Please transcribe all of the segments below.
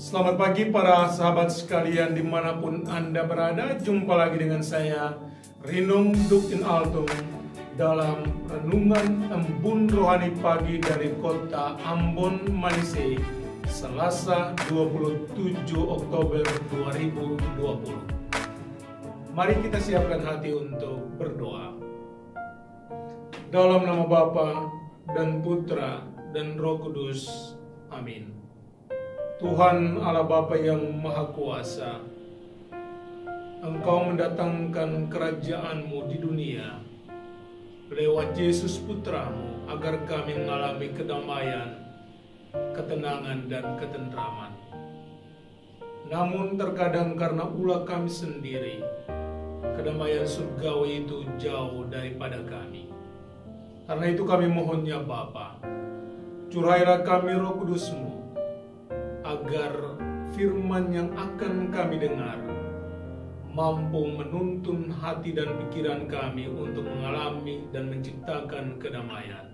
Selamat pagi para sahabat sekalian dimanapun Anda berada. Jumpa lagi dengan saya, Rinung Duktin Altung, dalam Renungan Embun Rohani Pagi dari kota Ambon, Manise, Selasa 27 Oktober 2020. Mari kita siapkan hati untuk berdoa. Dalam nama Bapa dan Putra dan Roh Kudus. Amin. Tuhan Allah Bapa yang Maha Kuasa, Engkau mendatangkan kerajaan-Mu di dunia lewat Yesus Putra-Mu agar kami mengalami kedamaian, ketenangan, dan ketentraman. Namun terkadang karena ulah kami sendiri, kedamaian surgawi itu jauh daripada kami. Karena itu kami mohonnya Bapa, curahailah kami Roh Kudus-Mu, agar firman yang akan kami dengar mampu menuntun hati dan pikiran kami untuk mengalami dan menciptakan kedamaian.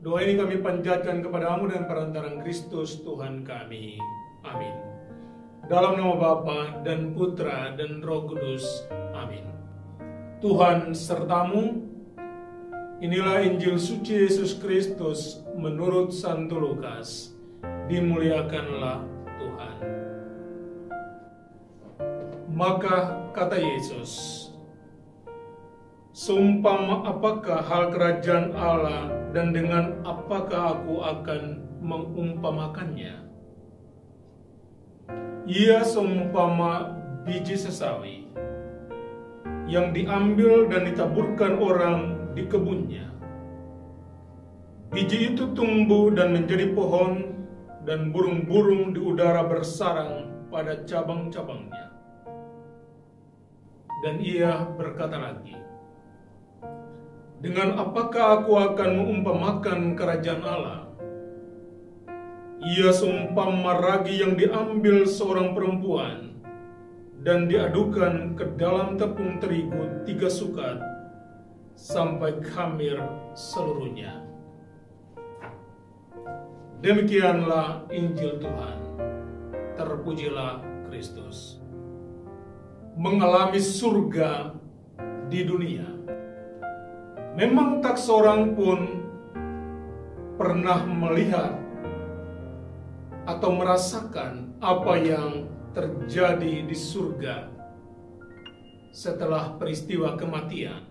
Doa ini kami panjatkan kepadamu dan perantaraan Kristus Tuhan kami. Amin. Dalam nama Bapa dan Putra dan Roh Kudus. Amin. Tuhan sertamu. Inilah Injil suci Yesus Kristus menurut Santo Lukas. Dimuliakanlah Tuhan. Maka kata Yesus, seumpama apakah hal kerajaan Allah dan dengan apakah aku akan mengumpamakannya? Ia seumpama biji sesawi yang diambil dan ditaburkan orang di kebunnya. Biji itu tumbuh dan menjadi pohon, dan burung-burung di udara bersarang pada cabang-cabangnya. Dan ia berkata lagi, dengan apakah aku akan mengumpamakan kerajaan Allah? Ia seumpama ragi yang diambil seorang perempuan dan diadukan ke dalam tepung terigu 3 sukat sampai khamir seluruhnya. Demikianlah Injil Tuhan. Terpujilah Kristus. Mengalami surga di dunia. Memang tak seorang pun pernah melihat atau merasakan apa yang terjadi di surga setelah peristiwa kematian.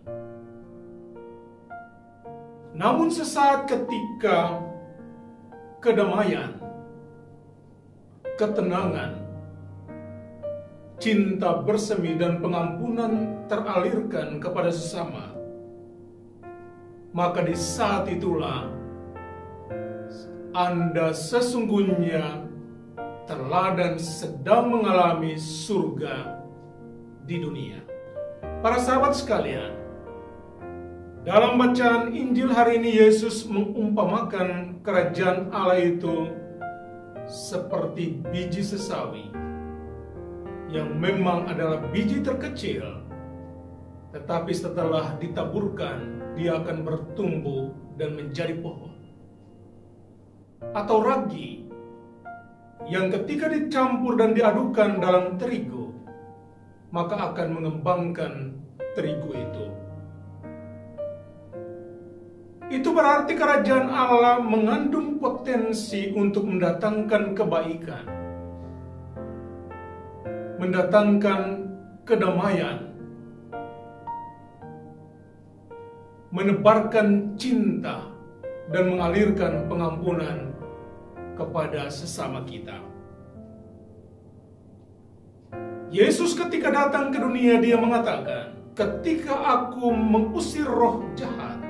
Namun sesaat ketika kedamaian, ketenangan, cinta bersemi dan pengampunan teralirkan kepada sesama, maka di saat itulah Anda sesungguhnya telah dan sedang mengalami surga di dunia. Para sahabat sekalian, dalam bacaan Injil hari ini Yesus mengumpamakan kerajaan Allah itu seperti biji sesawi yang memang adalah biji terkecil, tetapi setelah ditaburkan dia akan bertumbuh dan menjadi pohon. Atau ragi yang ketika dicampur dan diadukan dalam terigu, maka akan mengembangkan terigu itu. Itu berarti kerajaan Allah mengandung potensi untuk mendatangkan kebaikan, mendatangkan kedamaian, menebarkan cinta, dan mengalirkan pengampunan kepada sesama kita. Yesus ketika datang ke dunia, dia mengatakan, ketika aku mengusir roh jahat,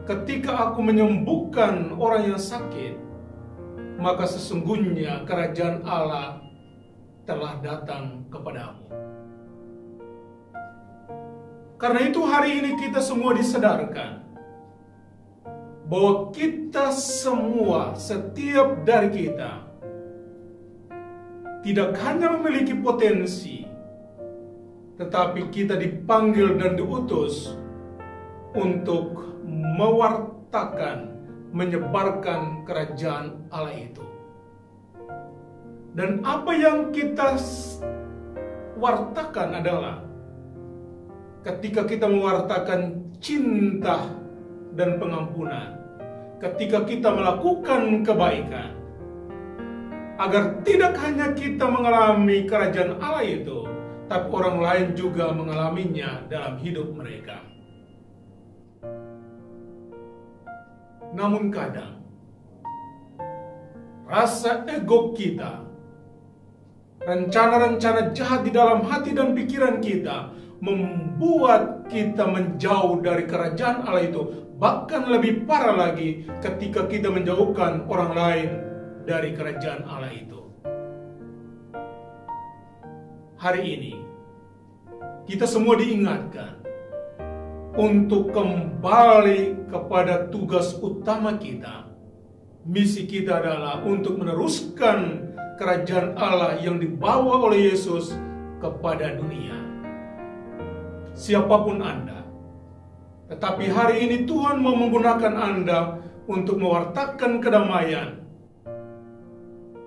ketika aku menyembuhkan orang yang sakit, maka sesungguhnya kerajaan Allah telah datang kepadamu. Karena itu hari ini kita semua disadarkan bahwa kita semua, setiap dari kita, tidak hanya memiliki potensi, tetapi kita dipanggil dan diutus untuk mewartakan, menyebarkan kerajaan Allah itu. Dan apa yang kita wartakan adalah ketika kita mewartakan cinta dan pengampunan, ketika kita melakukan kebaikan, agar tidak hanya kita mengalami kerajaan Allah itu, tapi orang lain juga mengalaminya dalam hidup mereka. Namun kadang rasa ego kita, rencana-rencana jahat di dalam hati dan pikiran kita membuat kita menjauh dari kerajaan Allah itu. Bahkan lebih parah lagi ketika kita menjauhkan orang lain dari kerajaan Allah itu. Hari ini kita semua diingatkan untuk kembali kepada tugas utama kita. Misi kita adalah untuk meneruskan kerajaan Allah yang dibawa oleh Yesus kepada dunia. Siapapun Anda, tetapi hari ini Tuhan mau menggunakan Anda untuk mewartakan kedamaian,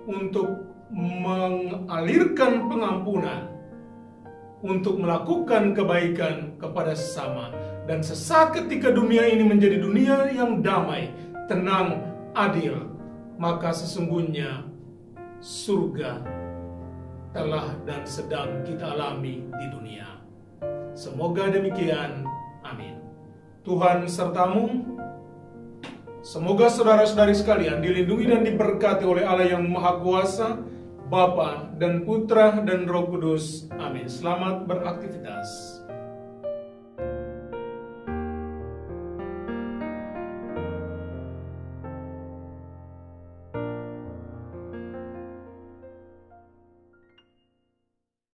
untuk mengalirkan pengampunan, untuk melakukan kebaikan kepada sesama. Dan sesaat ketika dunia ini menjadi dunia yang damai, tenang, adil, maka sesungguhnya surga telah dan sedang kita alami di dunia. Semoga demikian. Amin. Tuhan sertamu. Semoga saudara-saudari sekalian dilindungi dan diberkati oleh Allah yang Maha Kuasa, Bapa dan Putra dan Roh Kudus. Amin. Selamat beraktivitas.